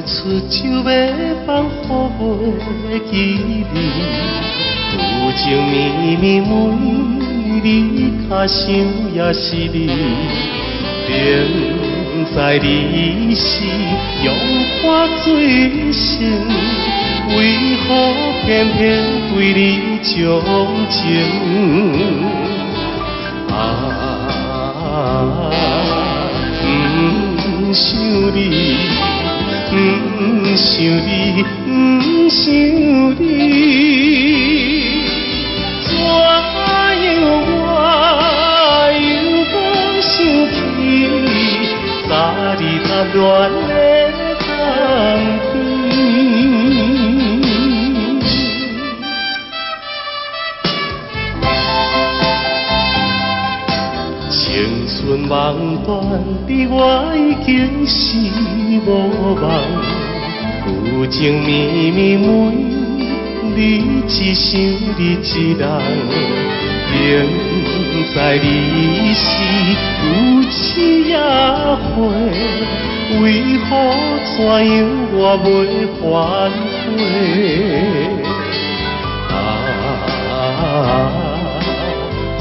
出手要放予袂记你，有情绵绵每日脚想也是你，明知你是用花最深，为何偏偏对你钟情？不想你，不想你，不想你，怎样我又无想起，早日踏乱的冬天。青春梦断，你我已经是无望。有情绵绵每日只想你一人，明知你是有痴也火，为何怎样我袂反悔？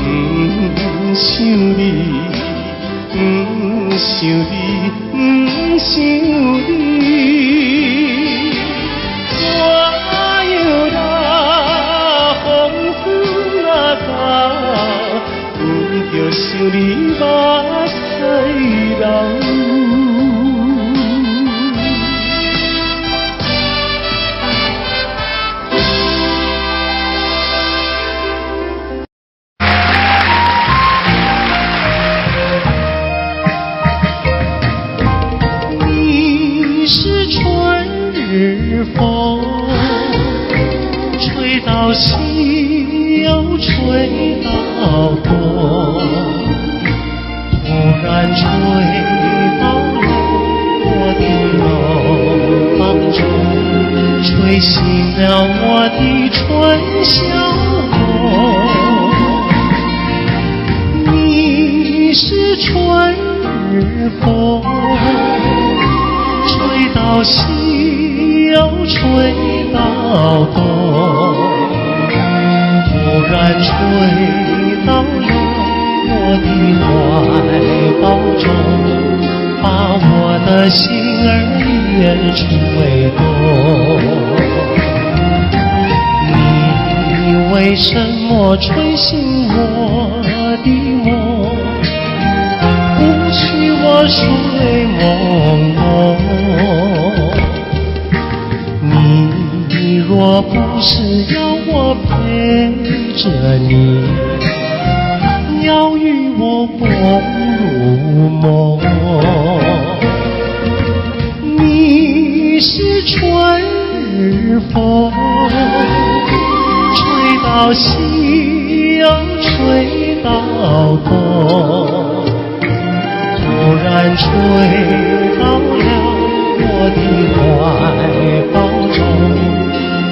不想你，不想你，不想你，怎样啦？风雨啊到，不着想你目屎流。风吹到西又吹到东，突然吹到了我的梦当中，吹醒了我的春晓梦。你是春日风，吹到西又吹到东，突然吹到了我的怀抱中，把我的心儿也吹动。你为什么吹醒我的梦，不许我睡朦胧？你若不是要我陪着你，要与我共入梦，你是春日风，吹到西又吹到东，突然吹到了我的怀抱中，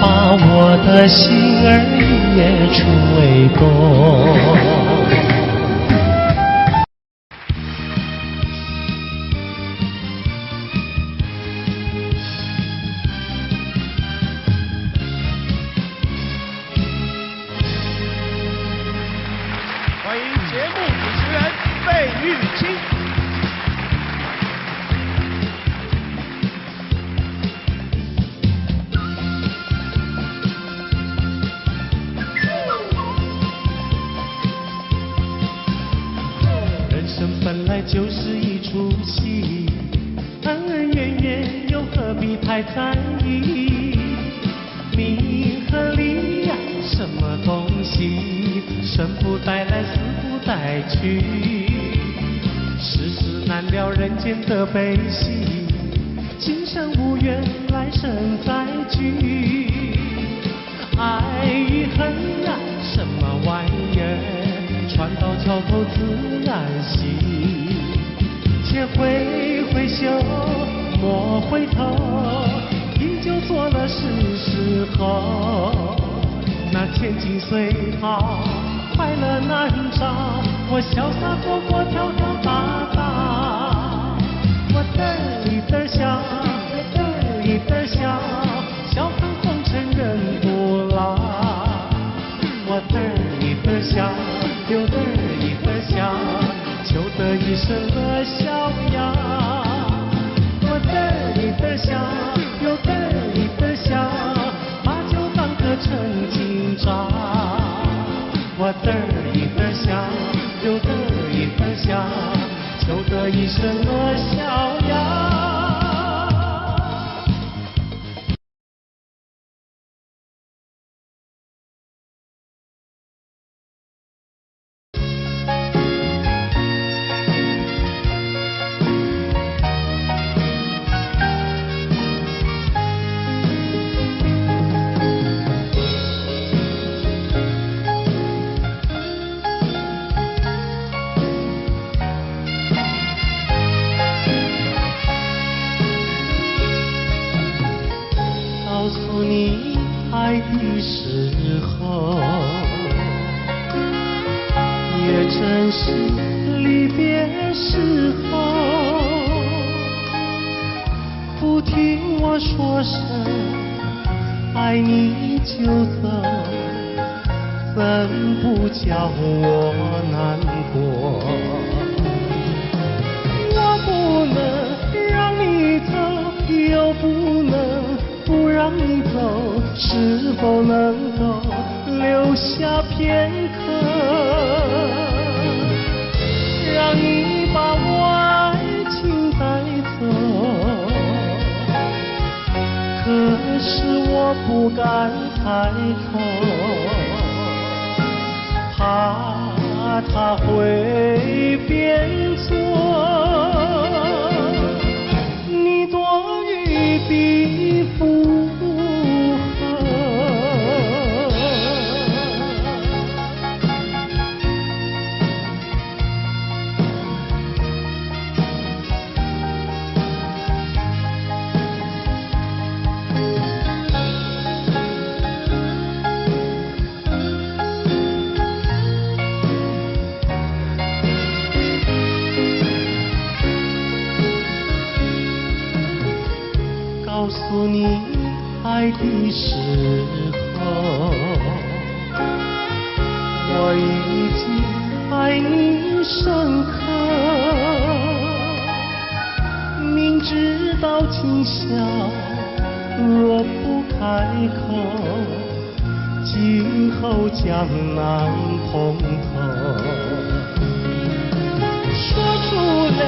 把我的心儿也吹动。欢迎节目主持人费玉清。本来就是一出戏，恩恩怨怨又何必太在意？名和利呀，什么东西？生不带来，死不带去。世事难料，人间的悲喜，今生无缘，来生再聚。爱与恨呀，什么玩意儿？船到桥头自然行。且挥挥袖，莫回头，依旧做了是时候。那千金随好，快乐难找，我潇洒活泼，跳跳打打，我嘚一嘚笑，嘚得一声的小呀，我得意的笑，又得意的笑，把酒当歌成今朝。我得意的笑，又得意的笑，就得一声的笑呀。告诉你爱的时候，也正是离别时候。不听我说声爱你就走，怎不叫我难过？我不能让你走，又不能不让你走，是否能够留下片刻，让你把我爱情带走？可是我不敢抬头，怕他会变作你多余的附和。告诉你爱的时候，我已经爱你深刻。明知道今宵若不开口，今后将难碰头。说出了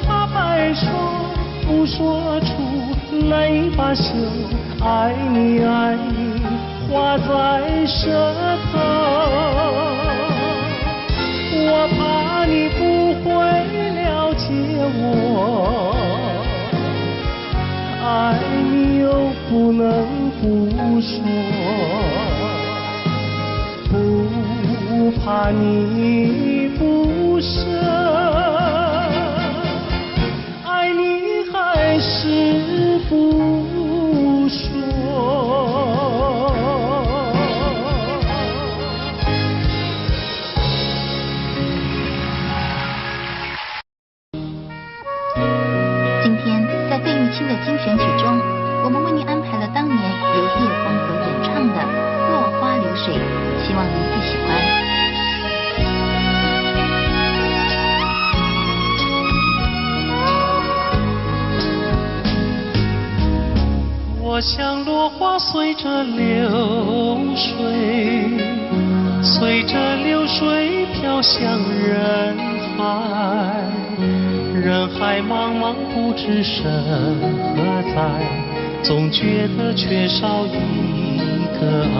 怕白首，不说出难以罢休，爱你爱你画在舌头，我怕你不会了解我，爱你又不能不说，不怕你不舍，爱你还是不说。今天在费玉清的精选曲中，我们为您安排了当年由叶枫所演唱的《落花流水》，希望您会喜欢。我像落花随着流水，随着流水飘向人海，人海茫茫不知身何在，总觉得缺少一个爱。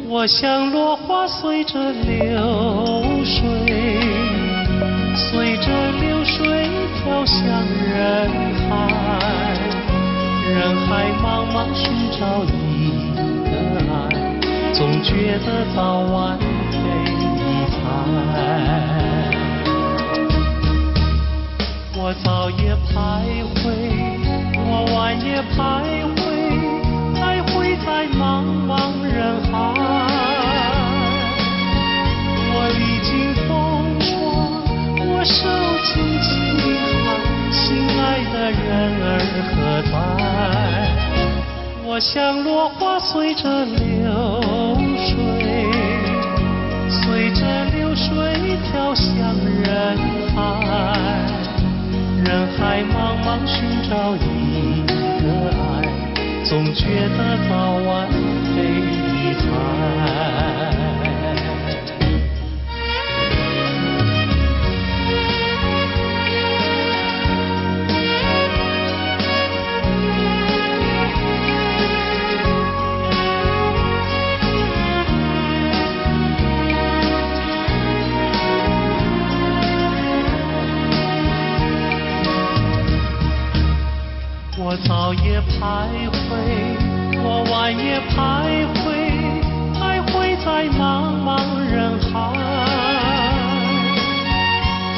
我像落花随着流水，随着流水飘向人海，人海茫茫寻找一个爱，总觉得早晚被你猜。我早也徘徊，我晚也徘徊，徘徊在茫茫人海。我历经风霜，我受尽饥寒，心爱的人儿何在？我像落花随着流水，随着流水飘向人海，人海茫茫寻找一个爱，总觉得早晚被遗憾。我早也徘徊，我晚也徘徊，徘徊在茫茫人海。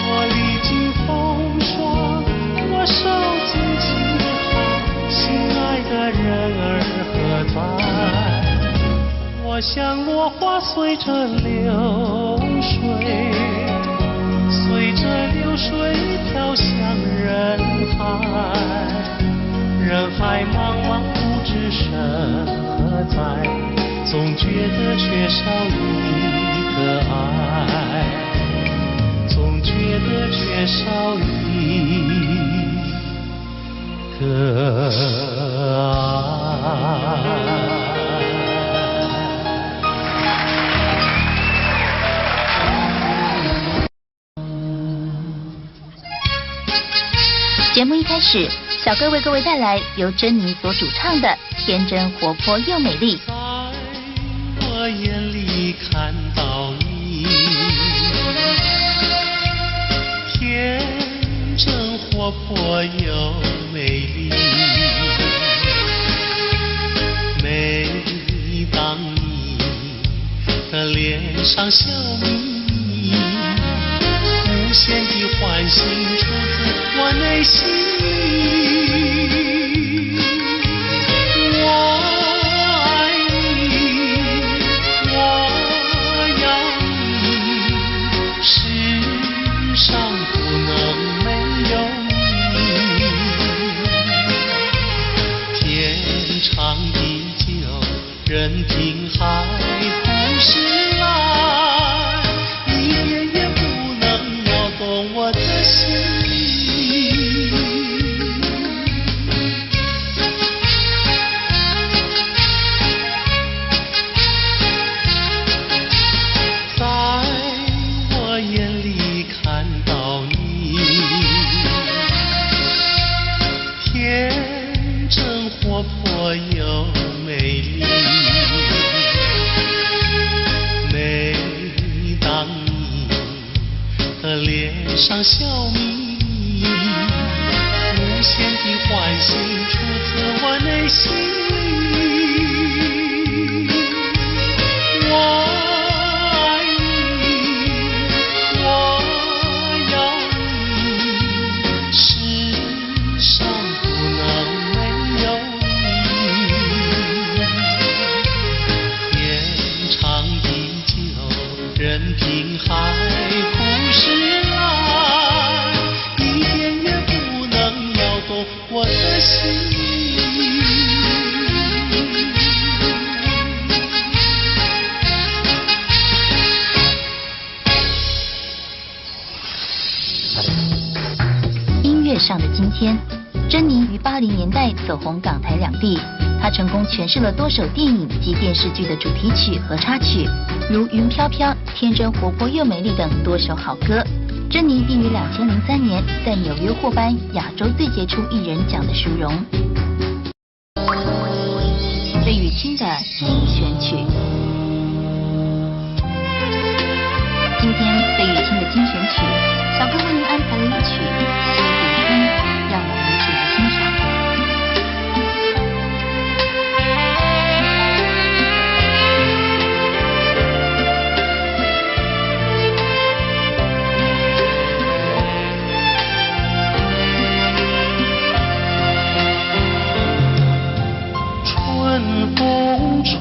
我历经风霜，我受尽凄寒，心爱的人儿何在？我像落花随着流水，随着流水飘向人海。人海茫茫不知身何在，总觉得缺少一个爱，总觉得缺少一个爱。节目一开始，小哥为各位带来由珍妮所主唱的《天真活泼又美丽》。在我眼里看到你，天真活泼又美丽。每当你的脸上笑眯眯，无限的欢喜出自我内心里。我爱你，我要你，世上不能没有你。天长地久，任凭海枯石烂，一点也不能摇动我的心里。活泼又美丽，每当你的脸上笑眯眯，无限的欢喜出自我内心里。我爱你，我要你，世上不能没有任凭海枯石烂，一点也不能摇动我的心。音乐上的今天，珍妮于80年代走红港台两地。她成功诠释了多首电影及电视剧的主题曲和插曲，如《云飘飘》《天真活泼又美丽》等多首好歌。珍妮并于2003年在纽约获颁亚洲最杰出艺人奖的殊荣。费玉清的精选曲，今天费玉清的精选曲，小哥为您安排了一曲《苏渡春》，让我们一起来欣赏。春风吹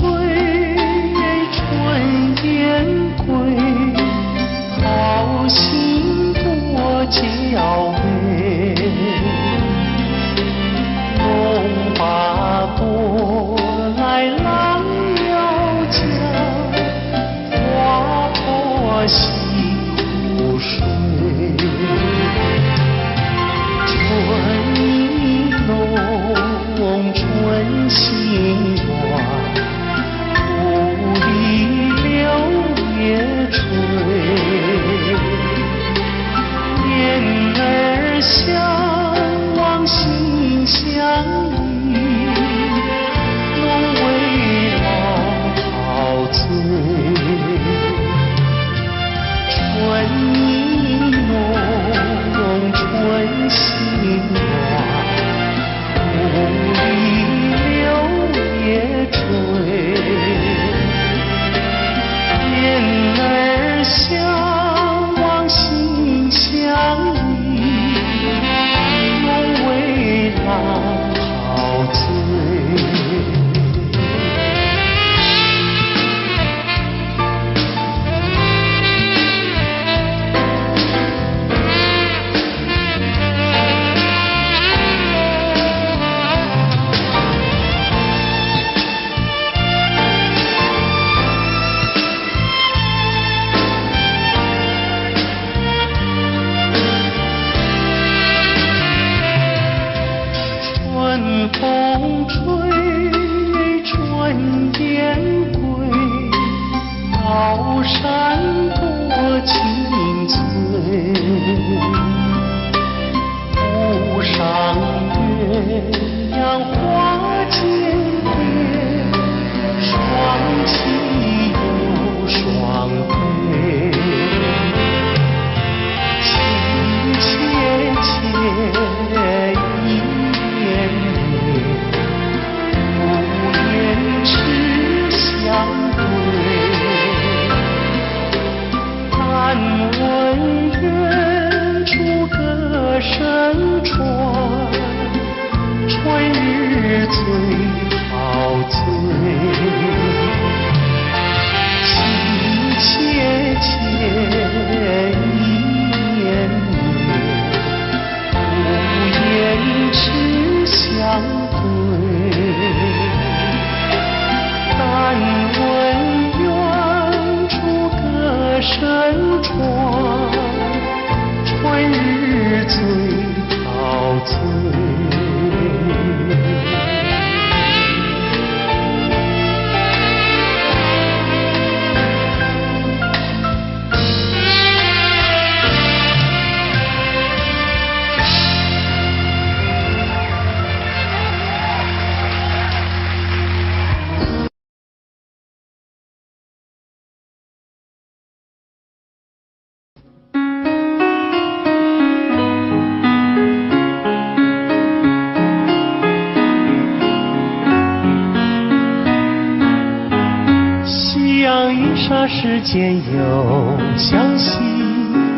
那时间又相惜，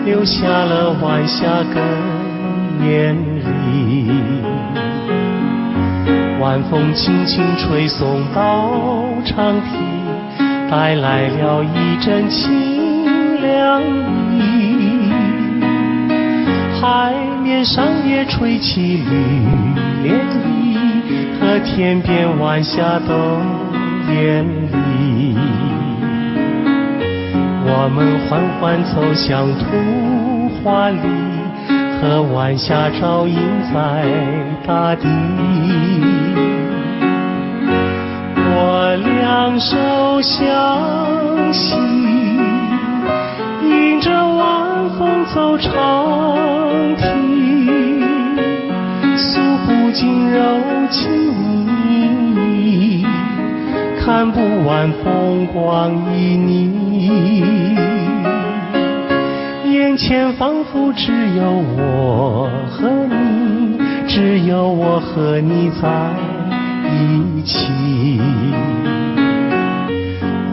留下了晚霞跟眼里。晚风轻轻吹送到长堤，带来了一阵清凉意。海面上也吹起绿涟漪，和天边晚霞都艳丽。我们缓缓走向图画里，和晚霞照映在大地。我两手相携，迎着晚风走长堤，诉不尽柔情蜜，看不完风光旖旎。眼前仿佛只有我和你，只有我和你在一起。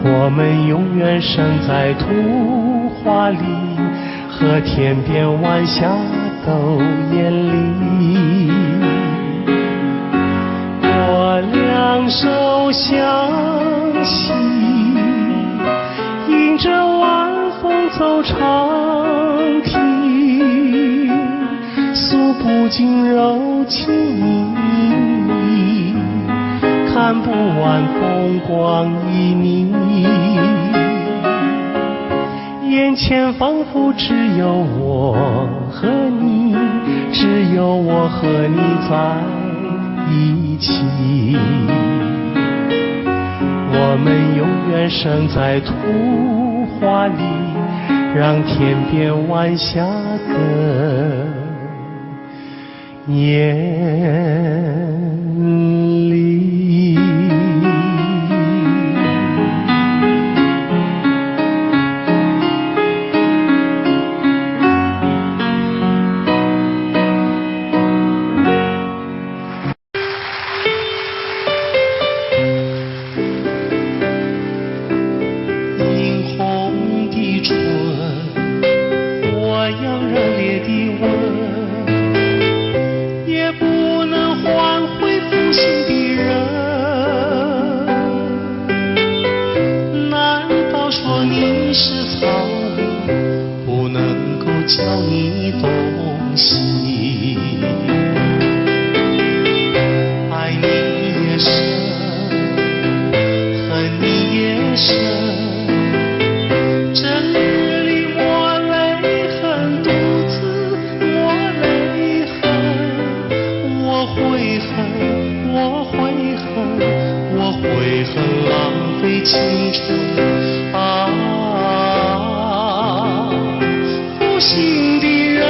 我们永远生在图画里，和天边晚霞都艳丽。我两手相携，迎着晚风走长堤，诉不尽柔情蜜，看不完风光旖旎。眼前仿佛只有我和你，只有我和你在一起。我们永远生在图画里，让天边晚霞更艳丽。教你东西，爱你也深，恨你也深。这日里我泪痕，独自我泪痕，我悔恨，我悔恨，我悔恨浪费青春啊！负心的人，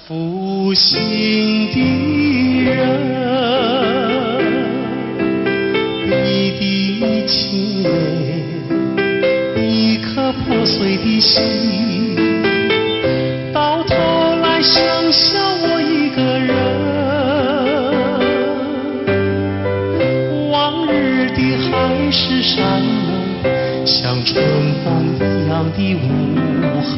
负心的人，一滴清泪，一颗破碎的心，到头来剩下我一个人。往日的海誓山盟，像春风一样的无痕。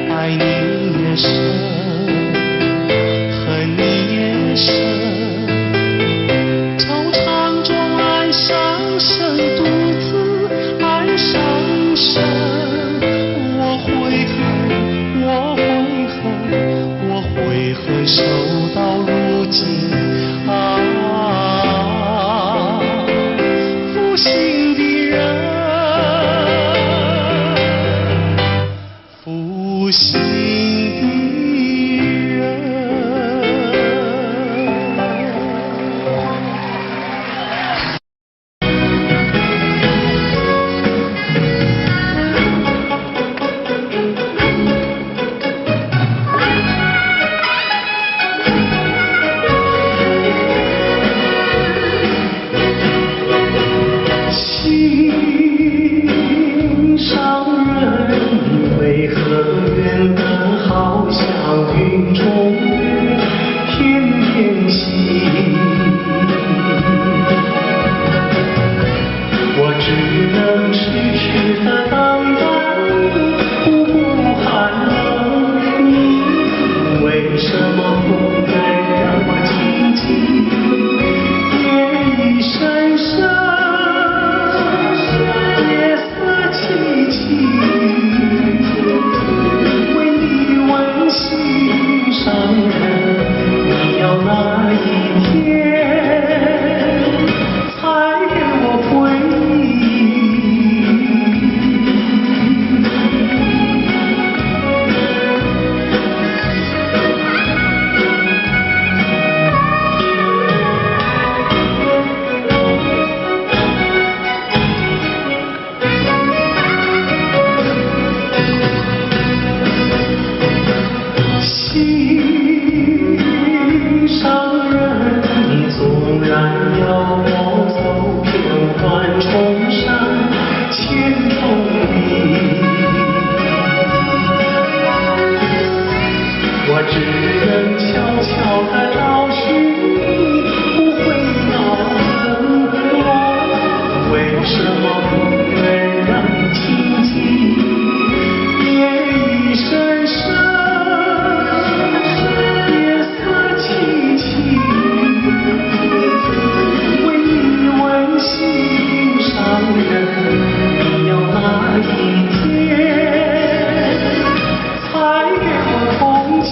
爱你也深，恨你也深，惆怅中爱上深，独自爱上深。我悔恨，我悔恨，我悔恨守到如今啊！负心的人，负心的人。只能痴痴地等待，不顾寒冷。你为什么不能让我静静？夜已深深，夜色凄凄，为你温馨伤人，你要哪一天才给我回忆？心上人，你纵然要我走遍万重山，千重里，我只能悄悄地找寻你，不会恼恨我。为什么不能让你静静？夜已深深。你要哪一天才给我空气？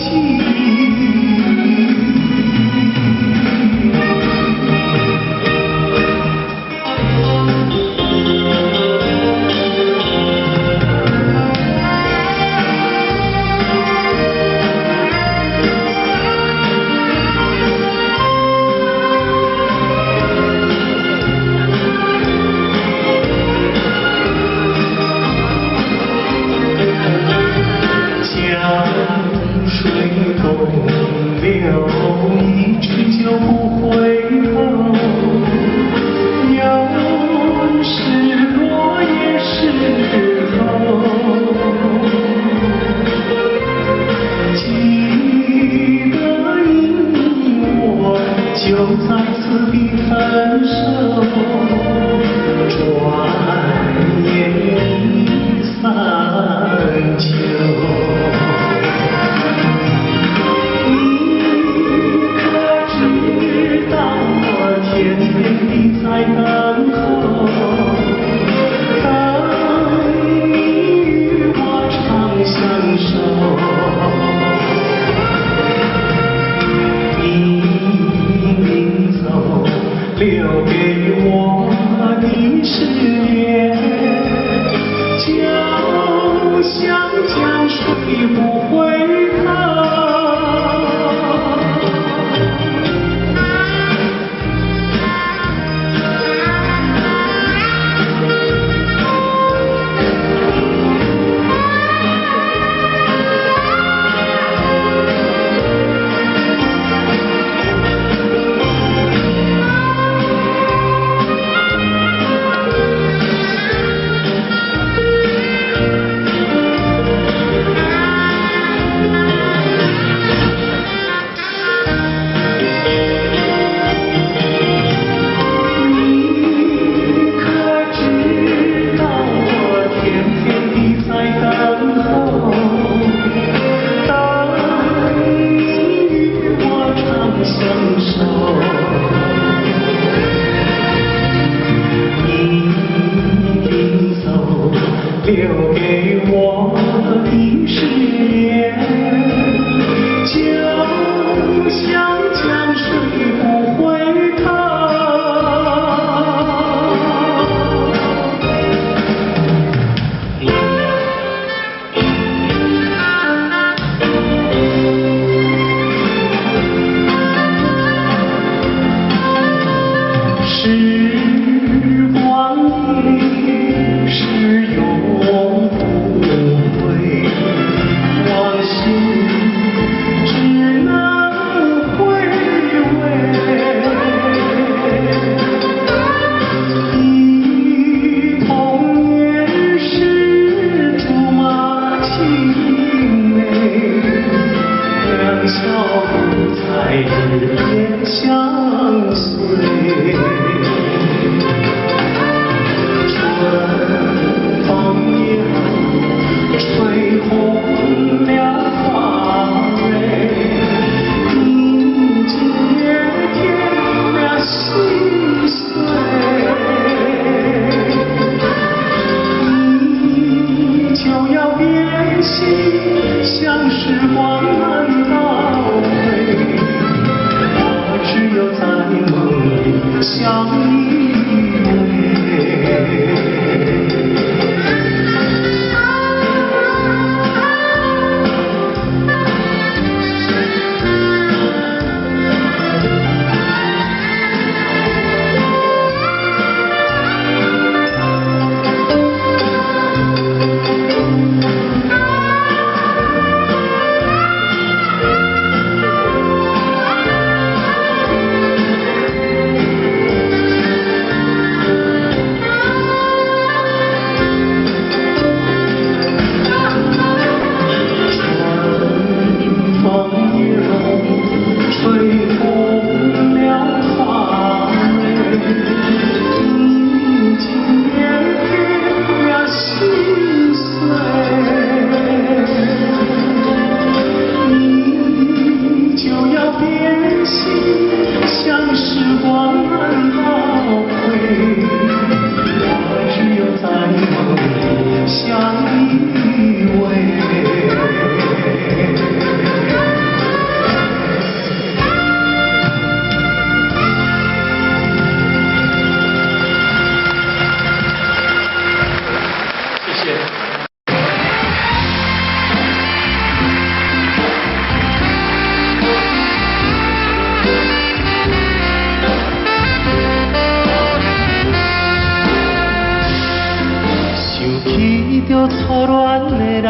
着初恋的人，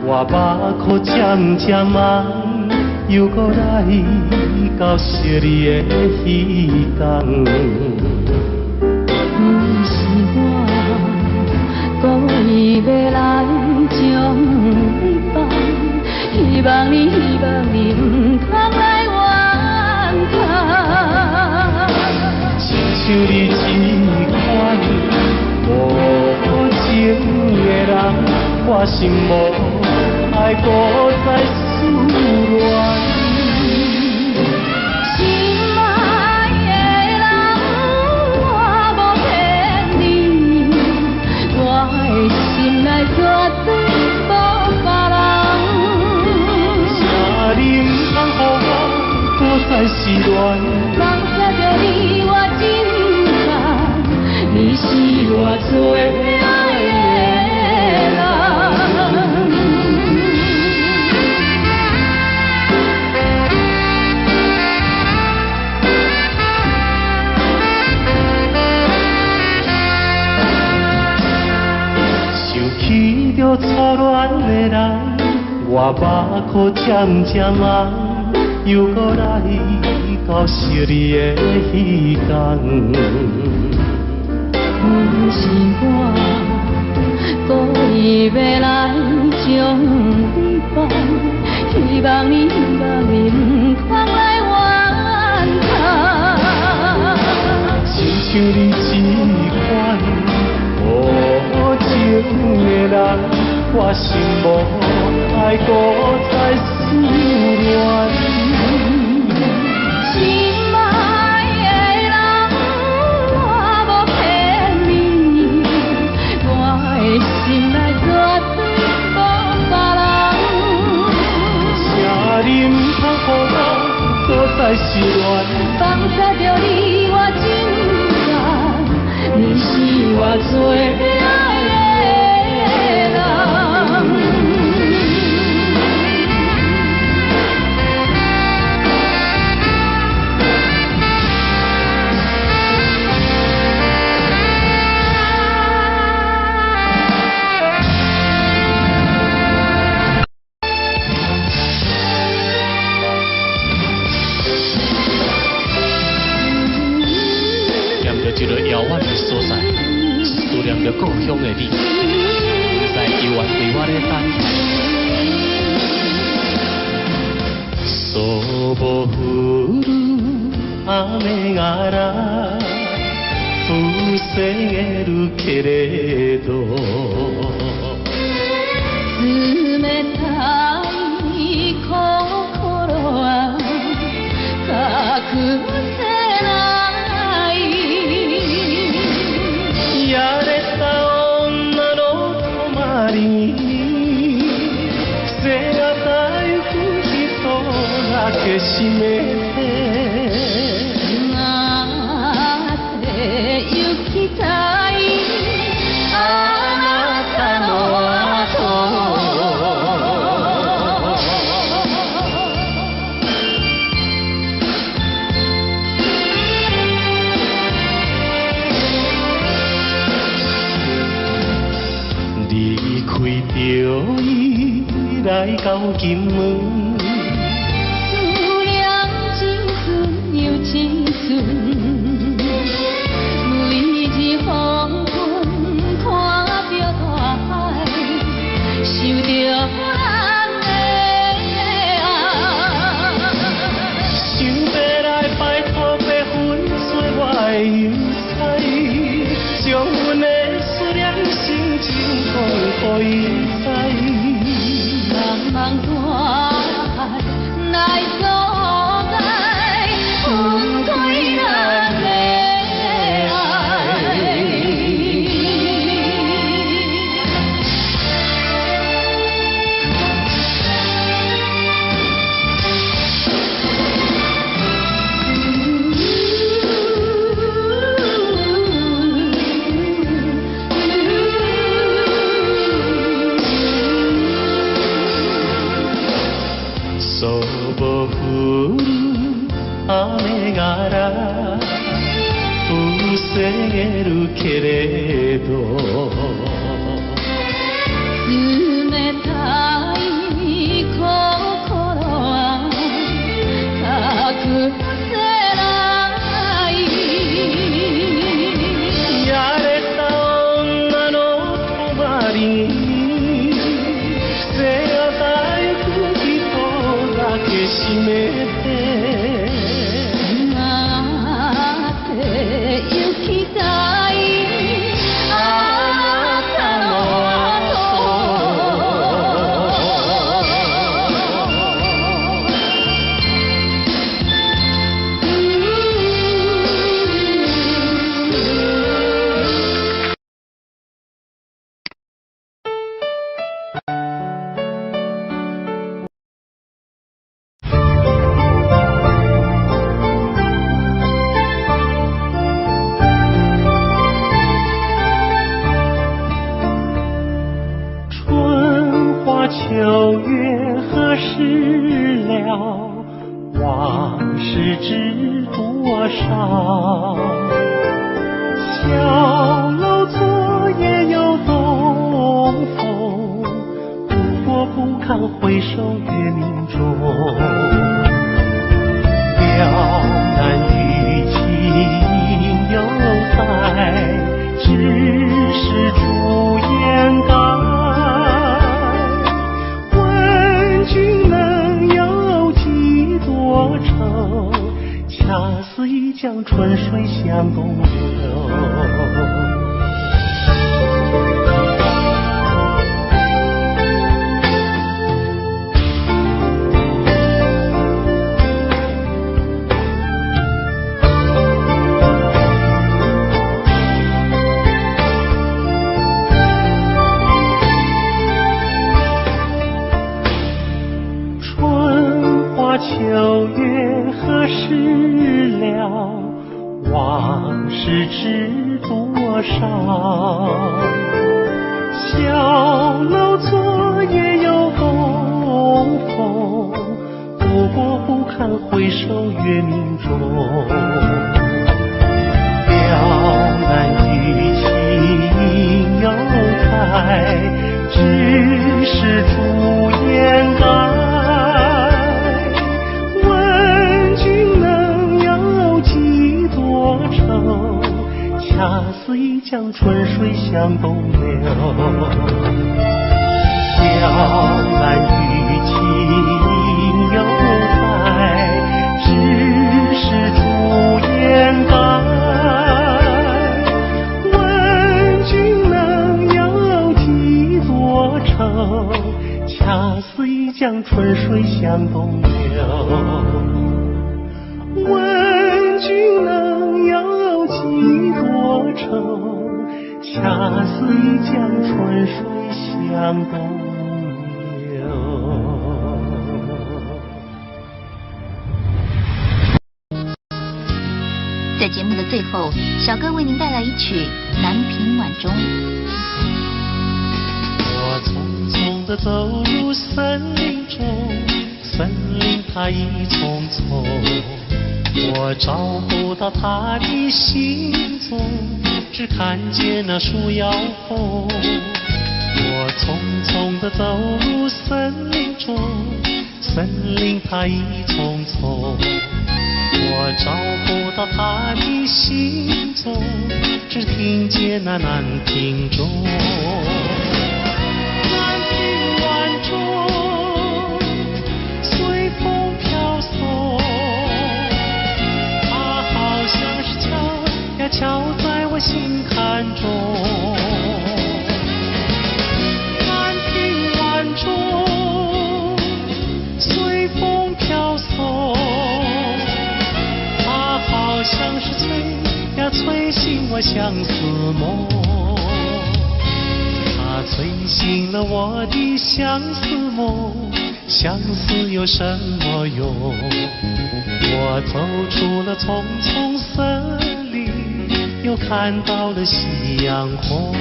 我目眶渐渐红，又搁来到惜你的彼天。不是我故意要来将你放，希望你不通来怨叹。亲像你这款无情的人，我心无爱搁再思恋。心爱的人，我无骗你，我的心内绝对无别人。请你唔通予我搁再失恋。放下着你，我真甘，你是我最爱的人。想起着初恋的人，我目眶渐渐红，又搁来到惜你的彼天。不是我故意要来将你放，希望你唔通来怨叹。亲像你这款无情的人，我心无爱搁再思恋。心爱的人，我无骗你，我的心内绝对无别人。请你唔通予我搁再失恋。放下着你，我真甘，你是我最爱的人。一个遥远的所在，思念着故乡的你，不知犹原为我咧等待。そぼ降る雨がら伏せるけれど冷たい心は隠せないやれた女の泊まりに癖がたゆく人だけ閉めて行きたいあなたの离开着伊来到金门思量青春又青春黄昏看着大海，想着咱的爱。想要来摆脱白粉碎我的忧哉，将阮的思念心情讲予伊知。茫茫大海来阻碍，分开咱的。雨がら防るけれど冷たい心は隠せないやれた女の泊まりに癖がたゆく人だけ閉めて行きたいあなた秋月何时了？往事知多少？小楼昨夜又东风，不过不堪回首月明中。了难于情犹在，只是朱颜改。恰似一江春水向东流。春花秋月何时了？往事知多少？小楼昨夜又东风，不过不堪回首月明中。了难于情犹在，只是朱颜改。恰似一江春水向东流，了难于情犹在，只是朱颜改。一江春水向东流。问君能有几多愁？恰似一江春水向东流。在节目的最后，小哥为您带来一曲《南屏晚钟》。我匆匆地走入森林中，森林它一丛丛，我找不到它的行踪，只看见那树摇红。我匆匆地走入森林中，森林它一丛丛，我找不到它的行踪，只听见那南屏钟。南屏晚钟随风飘送，它好像是敲呀敲在我心坎中。南屏晚钟随风飘送，好像是催呀催醒我相思梦，它催醒了我的相思梦，相思有什么用？我走出了丛丛森林，又看到了夕阳红。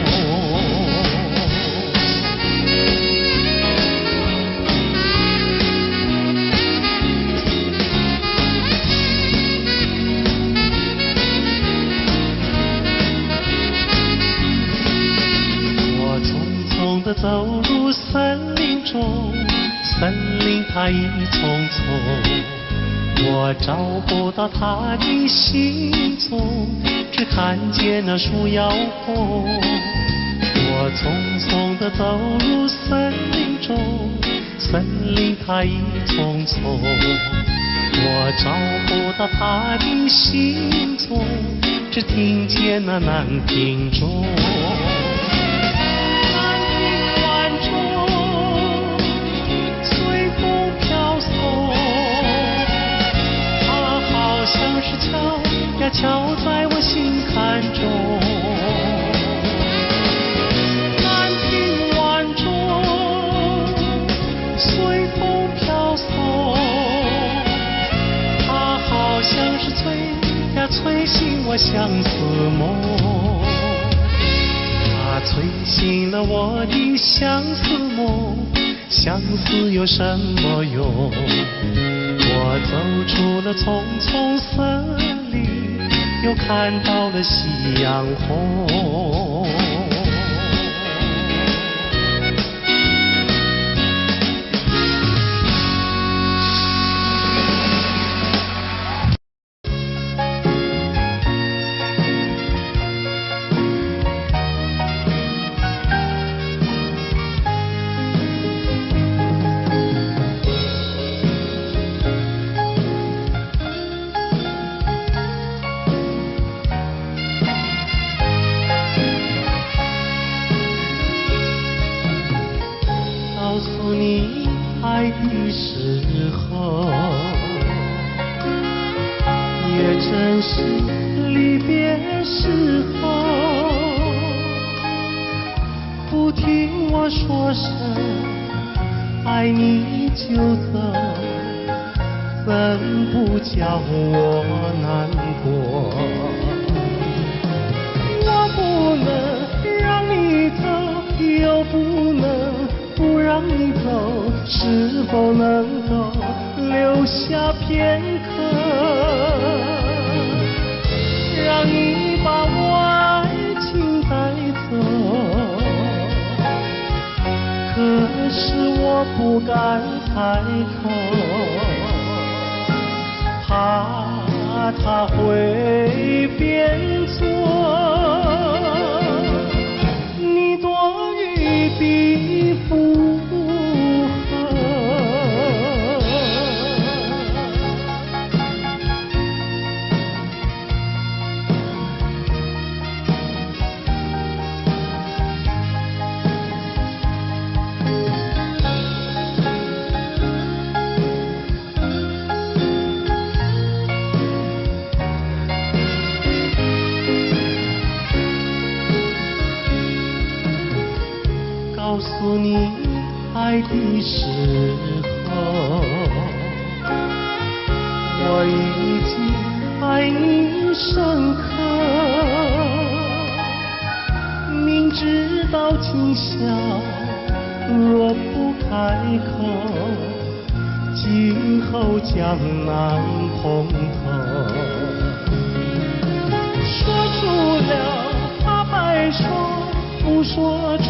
走入森林中，森林它一丛丛，我找不到它的行踪，只看见那树摇红。我匆匆地走入森林中，森林它一丛丛，我找不到它的行踪，只听见那南屏钟。像是敲呀敲在我心坎中。南屏晚钟随风飘送，它好像是催呀催醒我相思梦，它催醒了我的相思梦，相思有什么用？我走出了丛丛森林，又看到了夕阳红。告诉你爱的时候，也正是离别时候。不听我说声爱你就走，怎不叫我难过？我不能让你走，又不能不让你走，是否能够留下片刻，让你把我爱情带走？可是我不敢开口，怕他会变作你多余的负荷。告诉你爱的时候，我已经爱你深刻。明知道今宵若不开口，今后将难碰头。说出了怕白首，不说出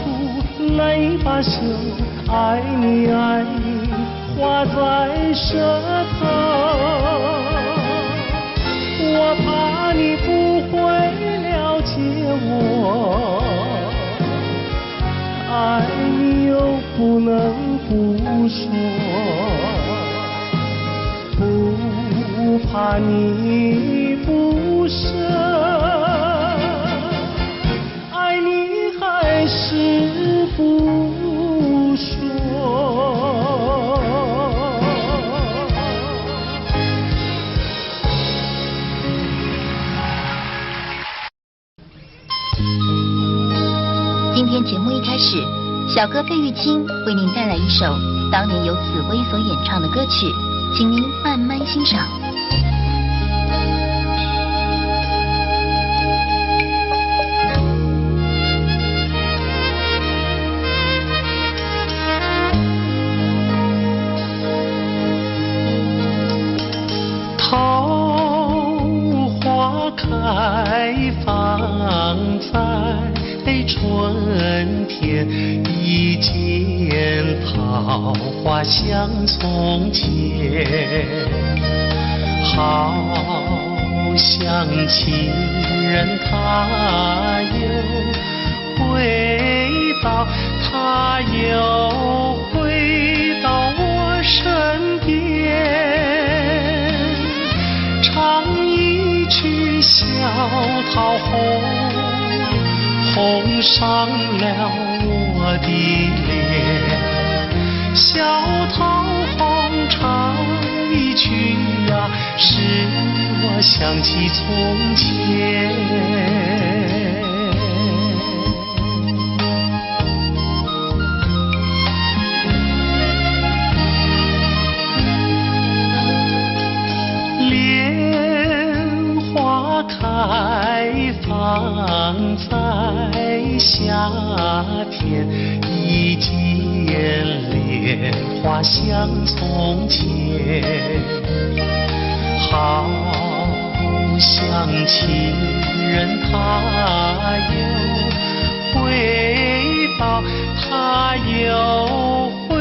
泪罢休。爱你爱你，画在舌头。我怕你不会了解我，爱你又不能不说，不怕你不舍，爱你还是不说。今天节目一开始，小哥费玉清为您带来一首当年由紫薇所演唱的歌曲，请您慢慢欣赏。桃花开放在春天，一见桃花像从前，好像情人他又回到，他又回到我身边，唱一曲小桃红，红上了我的脸。小桃红唱一曲呀，使我想起从前。开放在夏天，一见莲花像从前，好像情人他又回到，他又回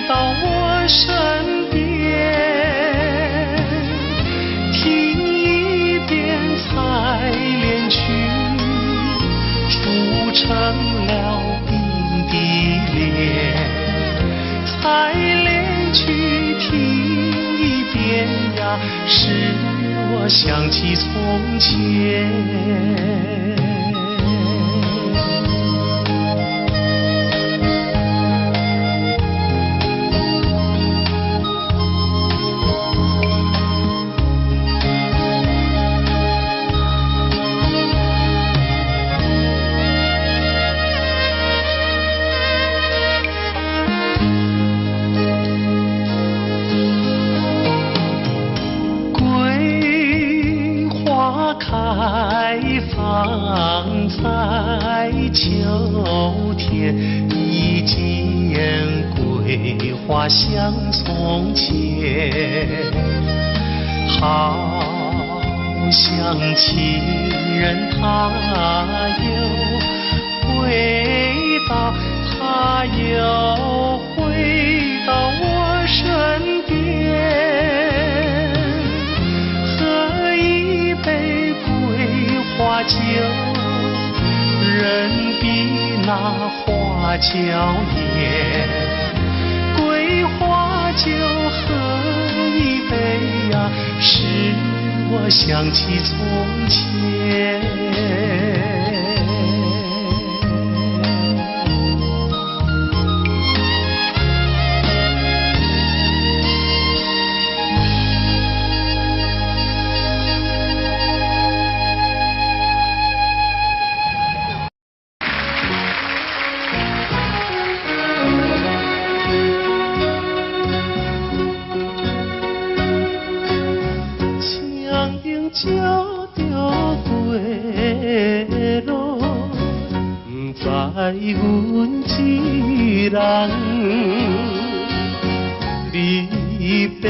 到我身边。采莲曲铸成了冰的脸，采莲曲听一遍呀，使我想起从前。开放在秋天，一见桂花像从前，好像情人他又回到，他又回到我身边。花酒，人比那花娇艳。桂花酒喝一杯呀，使我想起从前。在阮一人，你爬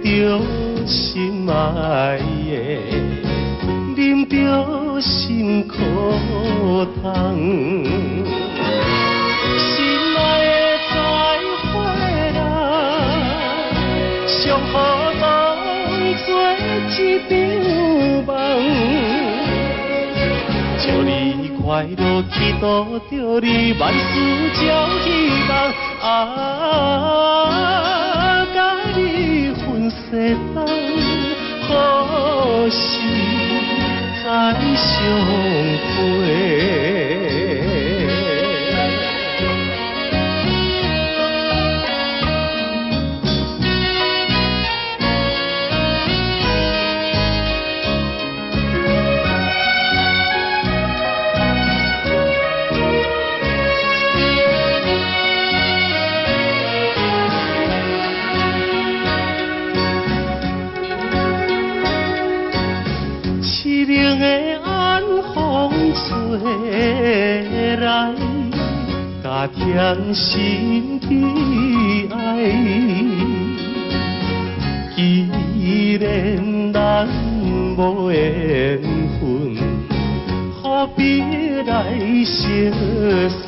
着心爱的，啉着心苦汤。心爱的再会啦，上好当作一场梦。祝你快乐，祈祷着你万事朝希望。甲你分世间，何时再相会？凄凉的晚风吹来，加添心悲哀。既然咱无缘分，何必来相识？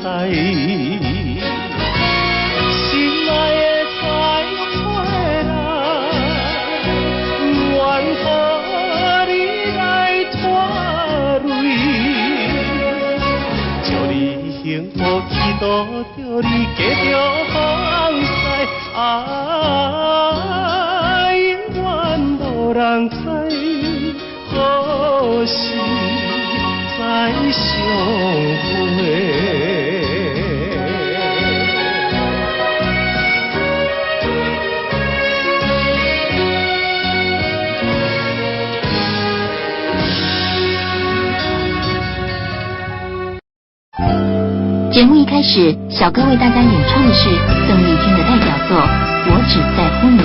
心爱的再会啦，愿予你来拖累。祝你幸福，祈祷着你继续放肆。永远无人知，何时再相会？节目一开始，小哥为大家演唱的是邓丽君的代表作《我只在乎你》。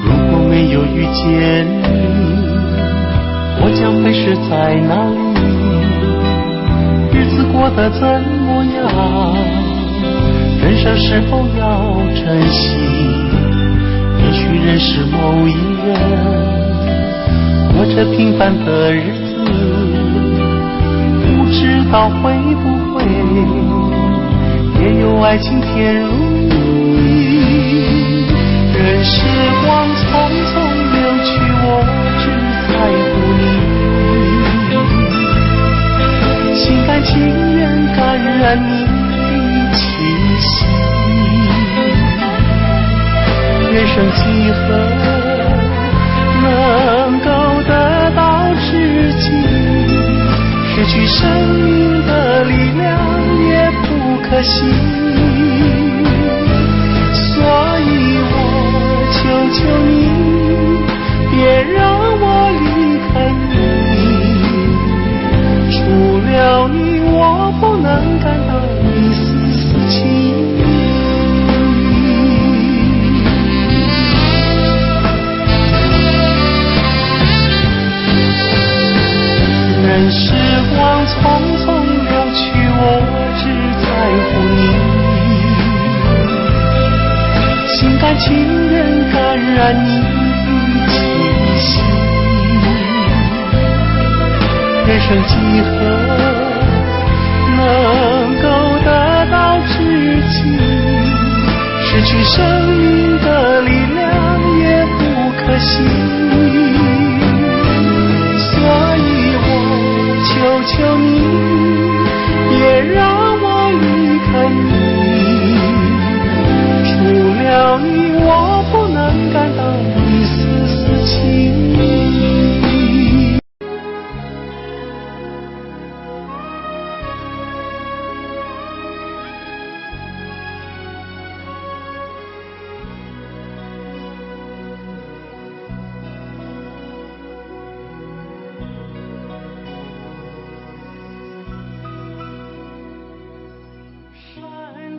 如果没有遇见你，我将会是在哪里？日子过得怎么样？人生是否要珍惜？也许认识某一人，过着平凡的日子，不知道会不会也有爱情甜如蜜。任时光匆匆流去，我只在乎你，心甘情愿感染你的气息。人生几何能够得到知己？失去生命的力量也不可惜。所以我求求你，别让我离开你。除了你，我不能感到一丝丝情意。任时光匆匆流去，我只在乎你，心甘情愿感染你的气息。人生几何能够得到知己？失去生命的力量也不可惜。所以我求求你，别让我离开你。除了你，我不能感到一丝丝情意。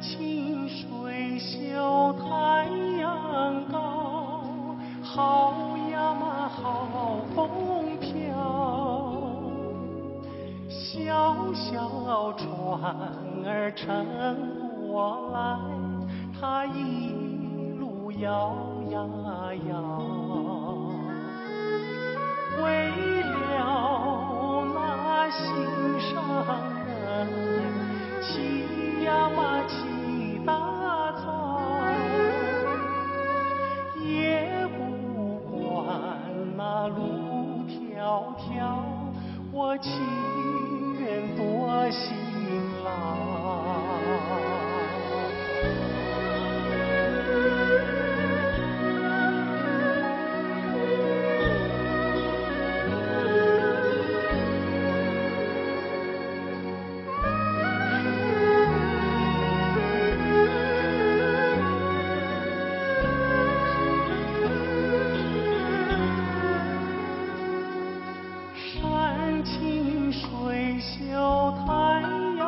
清水秀太阳高，好呀嘛好风飘。小小船儿乘过来，它一路摇呀摇。为了那心上人，骑呀嘛骑大草，也不管那路迢迢，我情愿多辛劳。山清水秀太阳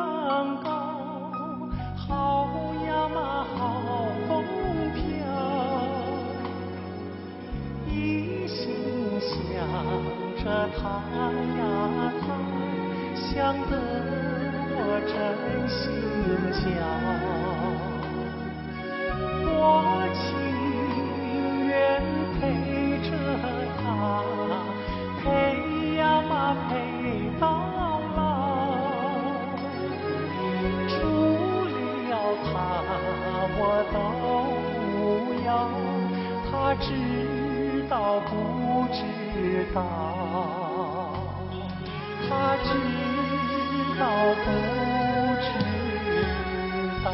高，好呀嘛好风飘。一心想着他呀他，想得我真心焦。我情愿陪着他，陪呀嘛陪到老。除了他我都不要，他知道不知道？他知道不知道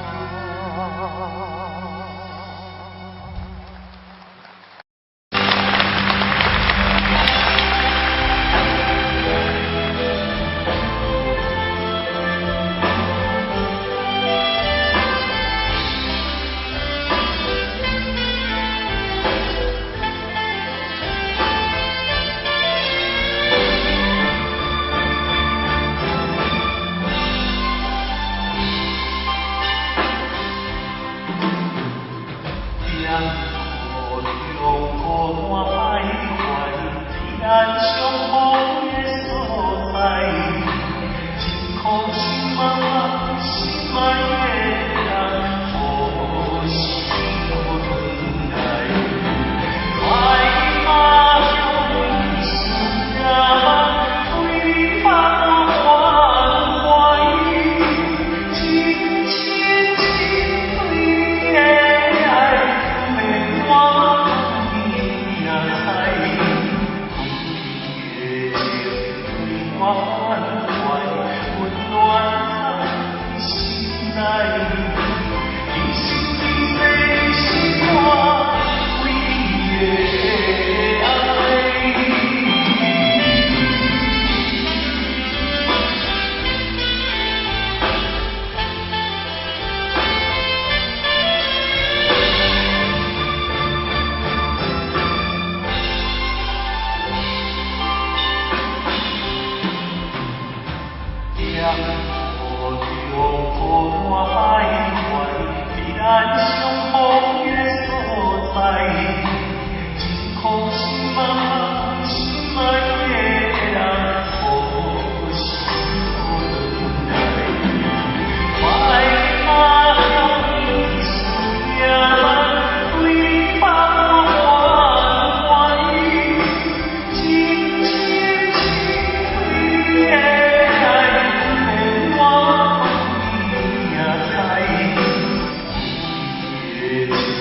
？It's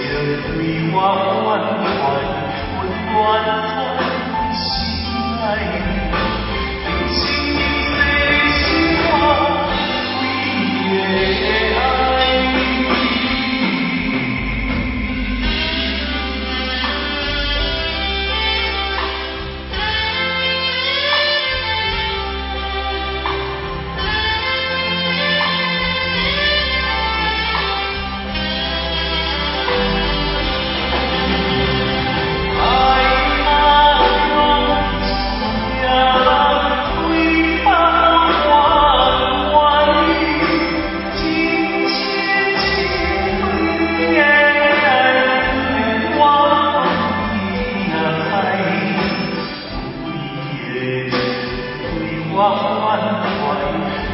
花缓缓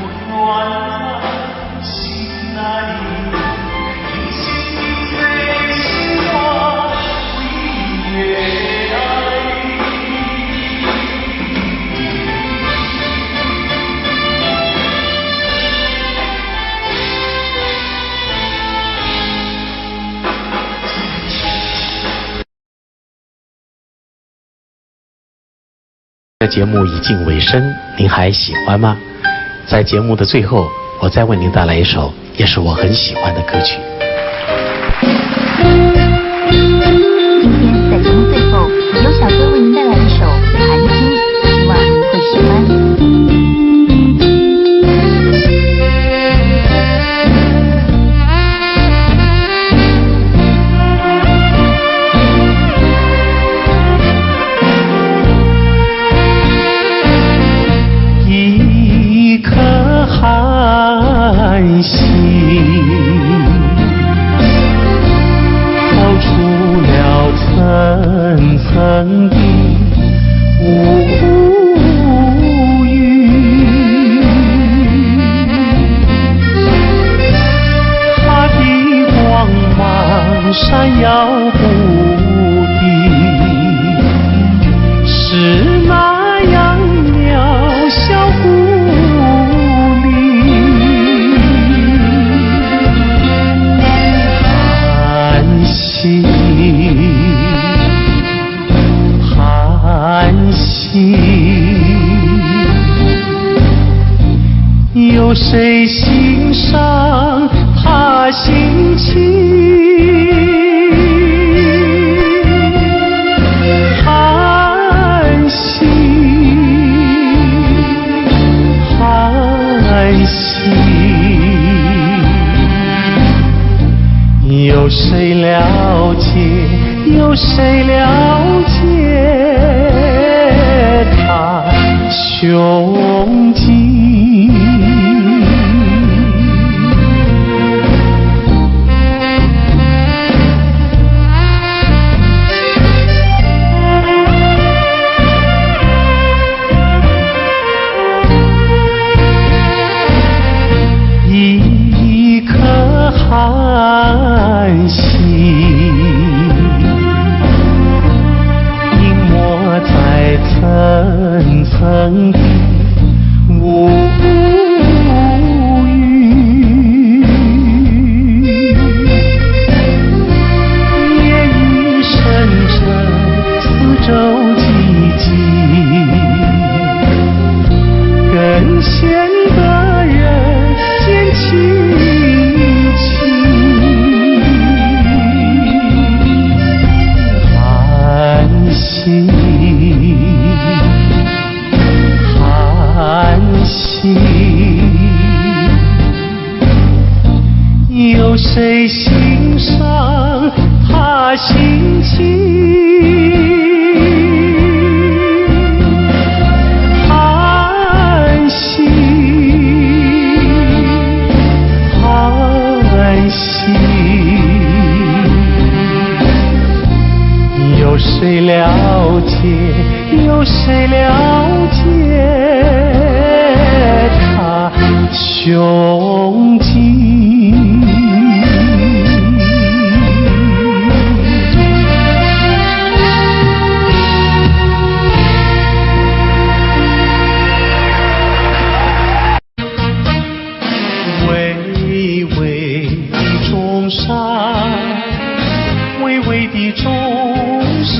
温暖在心内，你心的最心话为越爱。节目已近尾声，您还喜欢吗？在节目的最后，我再为您带来一首也是我很喜欢的歌曲。今天在节目最后，由小哥为您带来一首《寒经》，希望您会喜欢。寒心透出了层层的乌云，它的光芒闪耀不定，是那样渺小寒心，有谁欣赏他心情？寒心，寒心，有谁了解？有谁了解他胸襟？一颗寒心在层层的乌云，夜已深沉，四周寂静，更显得人间凄清。寒心，寒心，有谁欣赏他心情？寒心，寒心，有谁了解？有谁了解他胸襟？巍巍的中山，巍巍的中山。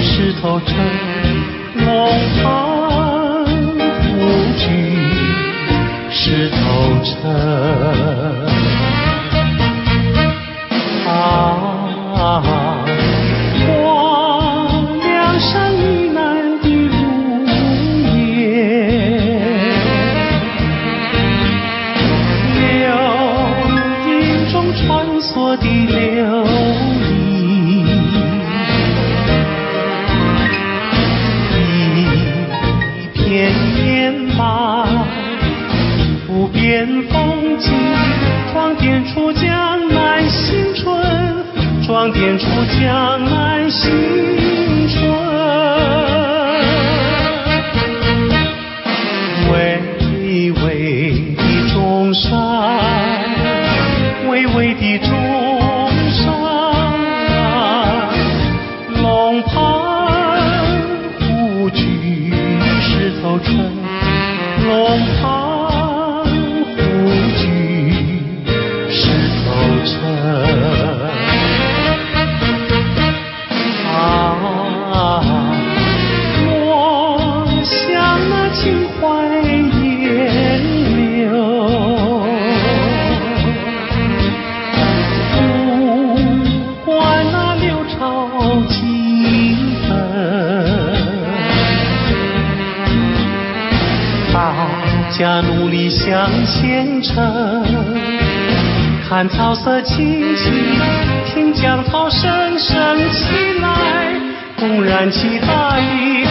石头城，龙盘虎踞石头城。黄梁山以南的如烟，流萤中穿梭的流萤。新春，巍巍的中山，巍巍的中山，龙盘虎踞石头城，龙盘虎踞石头城。我像那秦淮烟柳，不管那六朝金粉，大家努力向前程，看草色青青，听江涛声声起来，公然起大地